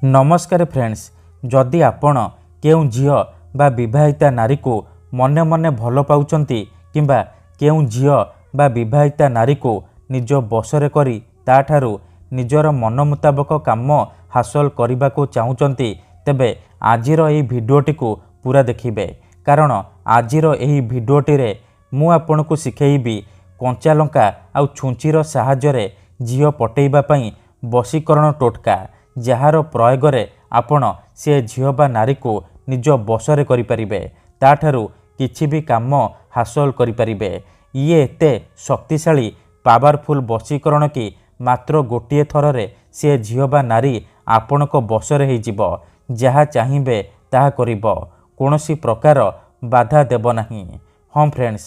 नमस्कार फ्रेंड्स, जदि आपण केउ झियो बा विवाहिता नारी को मने मने भल पाउचंती किंबा केउ झियो बा विवाहिता नारी को निज बसरे करी ताठारू निजर मन मुताबक काम हासिल करने को चाहूचंती तेबे आजिर एही भिडियोटी को पूरा देखिबे। कारण आजिर एही भिडियोटी रे मु आपन को सिखेइबी कंचा लंका आउ छुंचीर साहाय्य झियो पटेइबा पई वशीकरण टोटका, जार प्रयोग रे आपण से झियो बा नारी को निज बसरे करि परिबे, ताठारू किछि भी काम हासिल करि परिबे। ये एते शक्तिशाली पावरफुल वशीकरण कि मात्र गोटिए थर रे से झियो बा नारी आपणक बसरे हो जिवो, जहा चाहिबे ताहा करिबो, कोनोसी प्रकार बाधा देव नाही। हाँ फ्रेंड्स,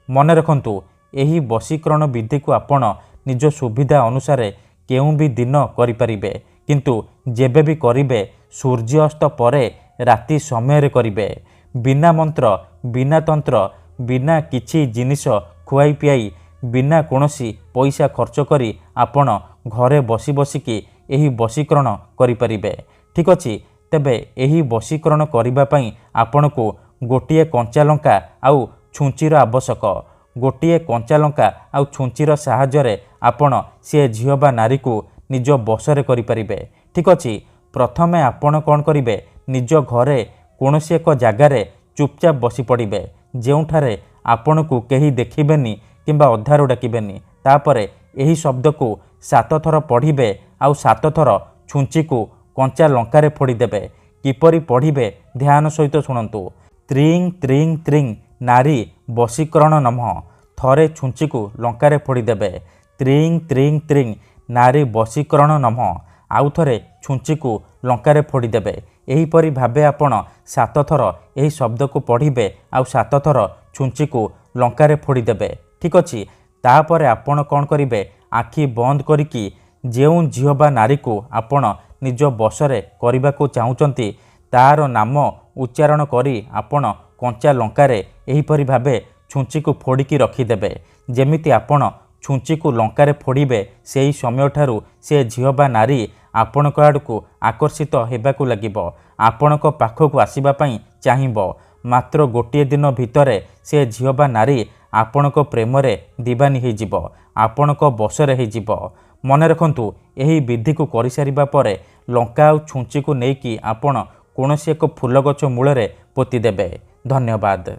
मन रखंतु एही वशीकरण विधि को आपण निज सुविधा अनुसार केउ भी दिन करि परिबे, किंतु जेबे भी करिबे सूर्यास्त परे राति समय करिबे। बिना मंत्र बिना तंत्र बिना किछि जिनिस खुआई पियाई बिना कोनोसी पैसा खर्च करी आपण घरे बसी बसिकी एही वशीकरण करि परिबे। ठीक अछि, तेबे एही वशीकरण करिबा पई आपणको गोटिए कंचा लंका आउ छुंचीर आवश्यक। गोटिए कंचा लंका आउ छुंचीर साहाय्य आपण से झियो बा नारी को निज बसरे करि परिबे। ठीक अछि, प्रथमे आपण कोन करिबे, निज घरे कोनोसी एक जगार चुपचाप बसी पड़िबे, जेउठारे आपण को केही देखिबेनी किंबा अधारू डाकिबेनी। तापरे एही शब्द को 7 थर पढ़िबे आउ 7 थर छुंची को कंचा लंकारे फोड़ी देबे। किपरि पढ़िबे ध्यान सहित शुणंतु। त्रिंग त्रिंग त्रिंग नारी वशीकरण नमः। थरे छुंची को लंकारे फोड़ी देबे। त्रिंग त्रिंग त्रिंग नारी वशीकरण नमः। आउ थरे छुंची को लंकारे फोड़ी देबे। एही परि भाबे आपण 7 थर एही शब्द को पढ़िबे आउ 7 थर छुंची को लंकारे फोड़ी देबे। ठीक अछि, तापरे आपण कोन करिबे, आखि बंद करिकी जेउ झियो बा नारी को आपण निज बसरे करिबा को चाहूचंती तार नाम उच्चारण करी आपण कंचा लंकारे एही परि भाबे छुंची को फोड़िकी रखिदेबे। जेमिति आपण छुंची को लंकारे फोड़िबे सेही समय ठारू से झियो बा नारी आपणक आड़को आकर्षित हेबाकू लागिबो, आपणक पाखकू आसीबा पई चाहिबो। मात्र गोटिए दिन भितरे से झियो बा नारी आपणक प्रेम रे दीवानी हो जिवो, आपणक बसरे हो जिवो। मन रखंतु, एही विधि को करि सारिबा परे लंका आउ छुंची को नेकी आपण कोनोसी एक फूल गछ मूल रे पोती देबे। धन्यवाद।